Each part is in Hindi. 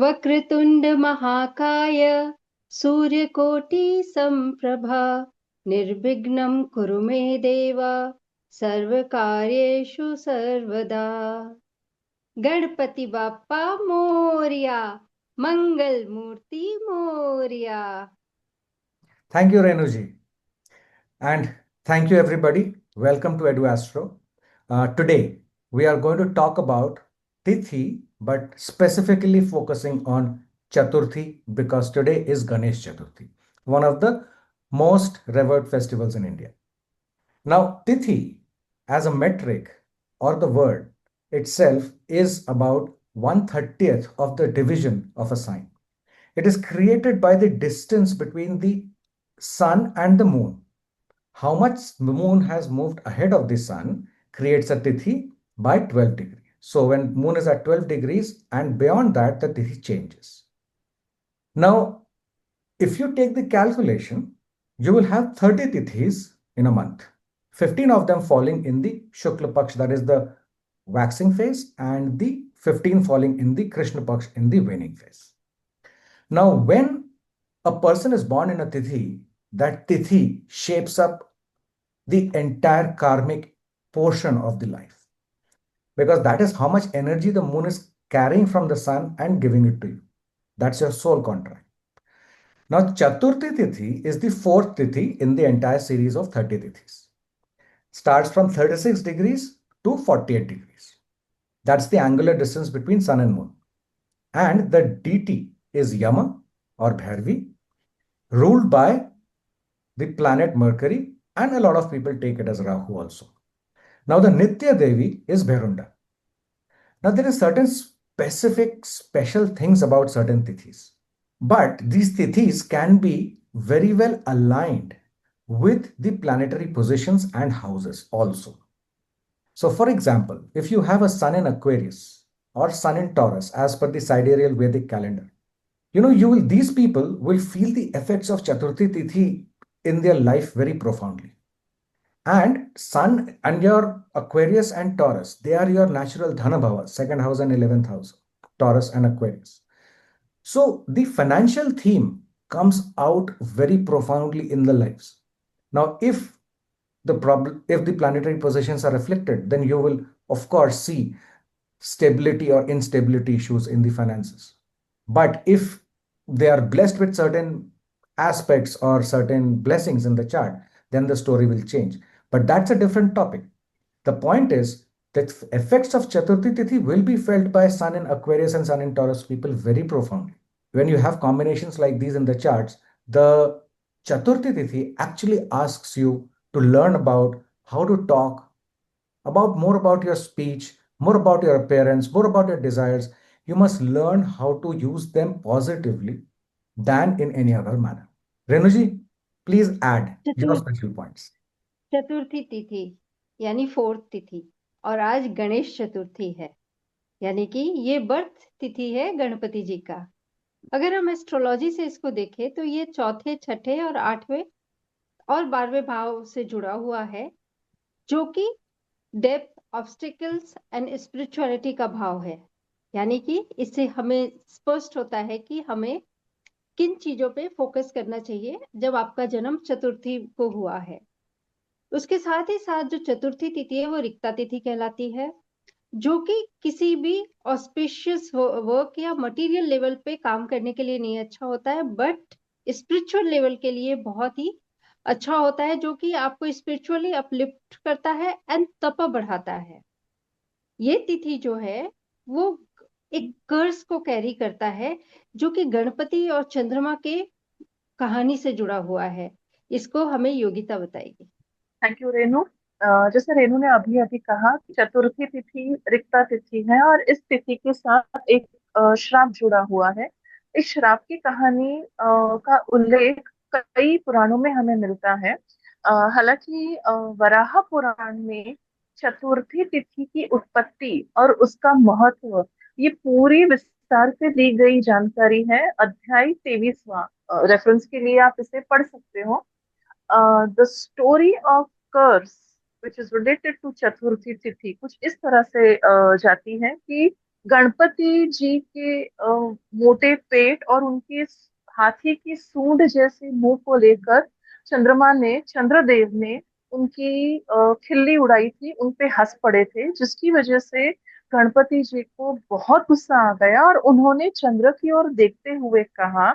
वक्रतुंड महाकाय सूर्यकोटि संप्रभा निर्विघ्नं कुरु मे देव सर्वकार्येषु सर्वदा। गणपति बाप्पा मोरया, मंगल मूर्ति Morya. Thank you, Renuji. And thank you, everybody. Welcome to Edu Astro. Today, we are going to talk about Tithi, but specifically focusing on Chaturthi because today is Ganesh Chaturthi, one of the most revered festivals in India. Now, Tithi as a metric or the word itself is about 1/30th of the division of a sign. It is created by the distance between the sun and the moon. How much the moon has moved ahead of the sun creates a tithi by 12 degrees. So when moon is at 12 degrees and beyond that, the tithi changes. Now, if you take the calculation, you will have 30 tithis in a month, 15 of them falling in the Shukla Paksh, that is the waxing phase, and the 15 falling in the Krishna Paksh in the waning phase. Now, when a person is born in a tithi, that tithi shapes up the entire karmic portion of the life, because that is how much energy the moon is carrying from the sun and giving it to you. That's your soul contract. Now, Chaturthi Tithi is the fourth Tithi in the entire series of 30 Tithis. Starts from 36 degrees to 48 degrees. That's the angular distance between sun and moon. And the deity is Yama or Bhairavi, ruled by the planet Mercury, and a lot of people take it as Rahu also. Now, the Nitya Devi is Bhairunda. Now, there are certain specific, special things about certain tithis, but these tithis can be very well aligned with the planetary positions and houses also. So, for example, if you have a sun in Aquarius or sun in Taurus, as per the sidereal Vedic calendar, these people will feel the effects of Chaturthi Tithi in their life very profoundly. And Sun and your Aquarius and Taurus, they are your natural Dhana Bhava, second house and 11th house, Taurus and Aquarius. So the financial theme comes out very profoundly in the lives. Now, if the planetary positions are reflected, then you will, of course, see stability or instability issues in the finances. But if they are blessed with certain aspects or certain blessings in the chart, then the story will change. But that's a different topic. The point is that effects of Chaturthi Tithi will be felt by Sun in Aquarius and Sun in Taurus people very profoundly. When you have combinations like these in the charts, the Chaturthi Tithi actually asks you to learn about how to talk, about more about your speech, more about your appearance, more about your desires. You must learn how to use them positively than in any other manner. Renuji, please add your चतुर special points. चतुर्थी तिथि यानी फोर्थ तिथि, और आज गणेश चतुर्थी है, यानी कि ये बर्थ तिथि है गणपति जी का। अगर हम एस्ट्रोलॉजी से इसको देखें तो ये चौथे, छठे और 8वें और 12वें भाव से जुड़ा हुआ है, जो कि डेप्थ, ऑब्स्टिकल्स एंड स्पिरिचुअलिटी का भाव है। यानी कि इससे हमें स्पष्ट होता है कि हमें किन चीजों पे फोकस करना चाहिए जब आपका जन्म चतुर्थी को हुआ है। उसके साथ ही साथ जो चतुर्थी तिथि है वो रिक्ता तिथि कहलाती है, जो कि किसी भी ऑस्पिशियस वर्क या मटेरियल लेवल पे काम करने के लिए नहीं अच्छा होता है, बट स्पिरिचुअल लेवल के लिए बहुत ही अच्छा होता है, जो कि आपको स्पिरिचुअली अपलिफ्ट करता है एंड तप बढ़ाता है। ये तिथि जो है वो एक कर्स को कैरी करता है, जो कि गणपति और चंद्रमा के कहानी से जुड़ा हुआ है। इसको हमें योगिता बताएगी। Thank you Renu. जैसे रेनू ने अभी अभी कहा कि चतुर्थी तिथि रिक्ता तिथि है और इस तिथि के साथ एक श्राप जुड़ा हुआ है। इस श्राप की कहानी का उल्लेख कई पुराणों में हमें मिलता है। हालांकि वराह पुराण में चतुर्थी तिथि की उत्पत्ति और उसका महत्व ये पूरी विस्तार से दी गई जानकारी है। अध्याय 23वां, रेफरेंस के लिए आप इसे पढ़ सकते हो। The story of curse which is related to Chaturthi tithi कुछ इस तरह से जाती है कि गणपति जी के मोटे पेट और उनके हाथी की सूंड जैसे मुंह को लेकर चंद्रदेव ने उनकी खिल्ली उड़ाई थी, उन पे हंस पड़े थे, जिसकी वजह से गणपति जी को बहुत गुस्सा आ गया और उन्होंने चंद्र की ओर देखते हुए कहा,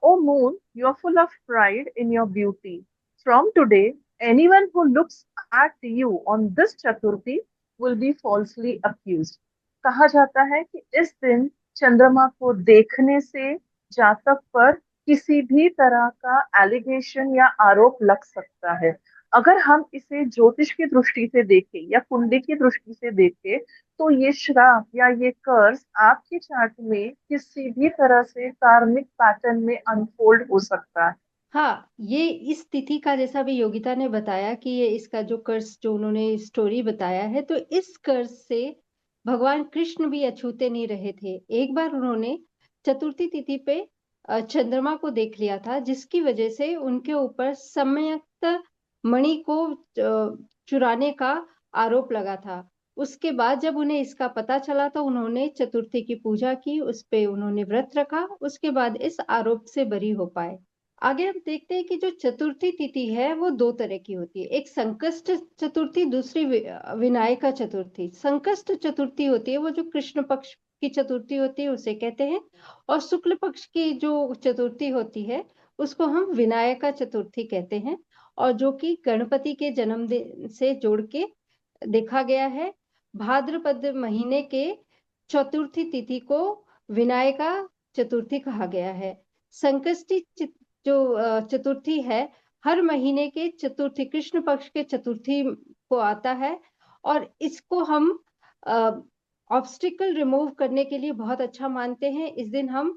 O moon, you are full of pride in your beauty. From today, anyone who looks at you on this Chaturthi will be falsely accused. कहा जाता है कि इस दिन चंद्रमा को देखने से जातक पर किसी भी तरह का एलिगेशन या आरोप लग सकता है। अगर हम इसे ज्योतिष की दृष्टि से देखें या कुंडली की दृष्टि से देखें, तो ये श्राप या ये कर्ज आपके चार्ट में किसी भी तरह से कार्मिक पैटर्न में अनफोल्ड हो सकता है। हाँ, ये इस तिथि का, जैसा भी योगिता ने बताया कि ये इसका जो कर्ज, जो उन्होंने स्टोरी बताया है, तो इस कर्ज से भगवान कृष्ण भी अछूते नहीं रहे थे। एक बार उन्होंने चतुर्थी तिथि पे चंद्रमा को देख लिया था, जिसकी वजह से उनके ऊपर सम्यक्त मणि को चुराने का आरोप लगा था। उसके बाद जब उन्हें इसका पता चला तो उन्होंने चतुर्थी की पूजा की, उस पे उन्होंने व्रत रखा, उसके बाद इस आरोप से बरी हो पाए। आगे हम देखते हैं कि जो चतुर्थी तिथि है वो दो तरह की होती है। एक संकष्ट चतुर्थी, दूसरी विनायका चतुर्थी। संकष्ट चतुर्थी होती है वो जो कृष्ण पक्ष की चतुर्थी होती है उसे कहते हैं, और शुक्ल पक्ष की जो चतुर्थी होती है उसको हम विनायका चतुर्थी कहते हैं, और जो कि गणपति के जन्मदिन से जोड़ के देखा गया है। भाद्रपद महीने के चतुर्थी तिथि को विनायका चतुर्थी कहा गया है। संकष्टी जो चतुर्थी है, हर महीने के चतुर्थी, कृष्ण पक्ष के चतुर्थी को आता है, और इसको हम ऑब्स्टिकल रिमूव करने के लिए बहुत अच्छा मानते हैं। इस दिन हम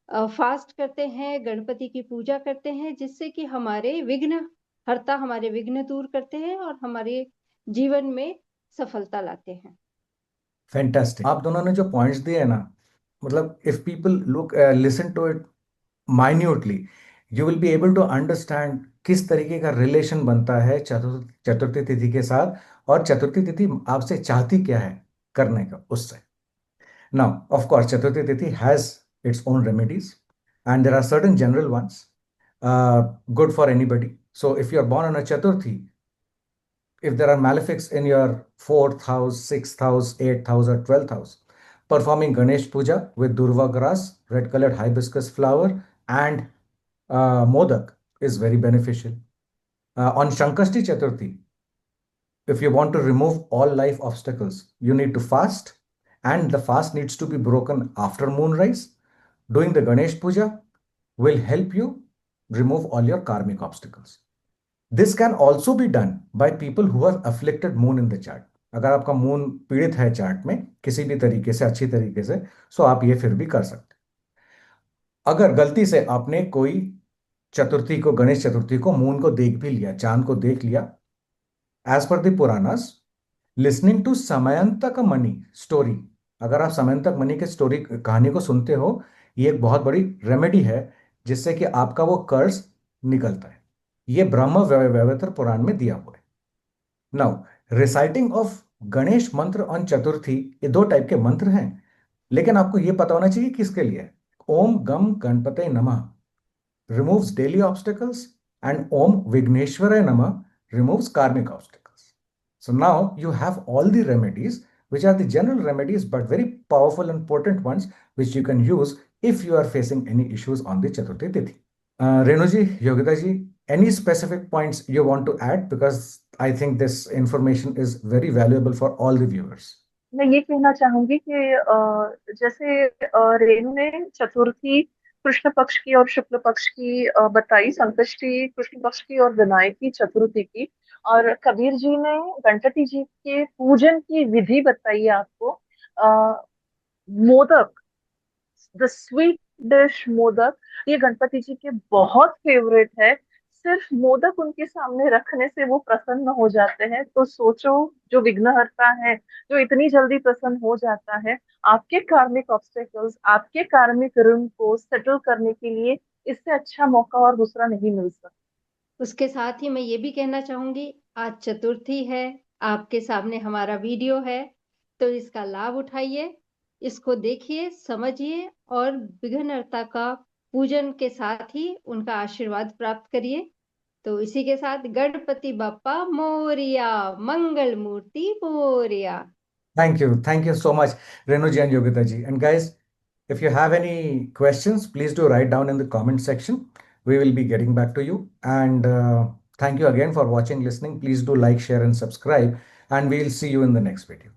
फास्ट करते हैं, गणपति की पूजा करते हैं, जिससे कि हमारे विघ्न हरता हमारे विघ्न दूर करते हैं और हमारे जीवन में सफलता लाते हैं। फैंटास्टिक। आप दोनों ने जो पॉइंट्स दिए हैं ना, मतलब if people look listen to it minutely, you will be able to understand किस तरीके का रिलेशन बनता है चतुर्थी तिथि के साथ, और चतुर्थी तिथि आपसे चाहती क्या है करने का उससे। Now of course Chaturthi tithi has its own remedies, and there are certain general ones good for anybody. So if you are born on a chaturthi, if there are malefics in your fourth house, sixth house, eighth house, or 12th house, performing Ganesh Puja with Durva grass, red colored hibiscus flower, and Modak is very beneficial. On Shankashti Chaturthi, if you want to remove all life obstacles, you need to fast, and the fast needs to be broken after moonrise. Doing the Ganesh Puja will help you remove all your karmic obstacles. This can also be done by people who have afflicted moon in the chart. अगर आपका मून पीड़ित है चार्ट में किसी भी तरीके से, अच्छी तरीके से, सो आप ये फिर भी कर सकते। अगर गलती से आपने कोई चतुर्थी को, गणेश चतुर्थी को, मून को देख भी लिया, चांद को देख लिया, as per the Puranas, listening to Syamantak mani story, अगर आप समयंतक मणि के स्टोरी कहानी को सुनते हो, ये एक बहुत बड़ी रेमेडी है जिससे कि आपका वो कर्ज निकलता है। ये ब्रह्म वैवर्त पुराण में दिया हुआ है। नाउ रिसाइटिंग ऑफ गणेश मंत्र ऑन चतुर्थी, ये दो टाइप के मंत्र हैं, लेकिन आपको ये पता होना चाहिए किसके लिए है। ओम गम गणपते नमः removes daily obstacles, and Om Vigneshwaraya Namah removes karmic obstacles. So now you have all the remedies, which are the general remedies, but very powerful and potent ones, which you can use if you are facing any issues on the Chaturthi Tithi. Renu ji, Yogita ji, any specific points you want to add? Because I think this information is very valuable for all the viewers. मैं ये कहना चाहूंगी कि जैसे रेणु ने चतुर्थी कृष्ण पक्ष की और शुक्ल पक्ष की बताई, संकष्टी कृष्ण पक्ष की और विनायकी चतुर्थी की, और कबीर जी ने गणपति जी के पूजन की विधि बताई आपको। Modak, the sweet dish modak, ये गणपति जी के बहुत फेवरेट है। सिर्फ मोदक उनके सामने रखने से वो प्रसन्न हो जाते हैं। तो सोचो, जो विघ्नहर्ता है, जो इतनी जल्दी प्रसन्न हो जाता है, आपके कार्मिक ऑब्स्टेकल्स, आपके कार्मिक ऋण को सेटल करने के लिए इससे अच्छा मौका और दूसरा नहीं मिल सकता। उसके साथ ही मैं ये भी कहना चाहूंगी, आज चतुर्थी है, आपके सामने हमारा वीडियो है, तो इसका लाभ उठाइए इसको देखिए, समझिए और विघ्नहर्ता का पूजन के साथ ही उनका आशीर्वाद प्राप्त करिए। तो इसी के साथ गणपति बप्पा मोरिया, मंगल मूर्ति Moriya. Thank you so much, Renuji and Yogita ji. And guys, if you have any questions, please do write down in the comment section. We will be getting back to you. And thank you again for watching, listening. Please do like, share, and subscribe. And we'll see you in the next video.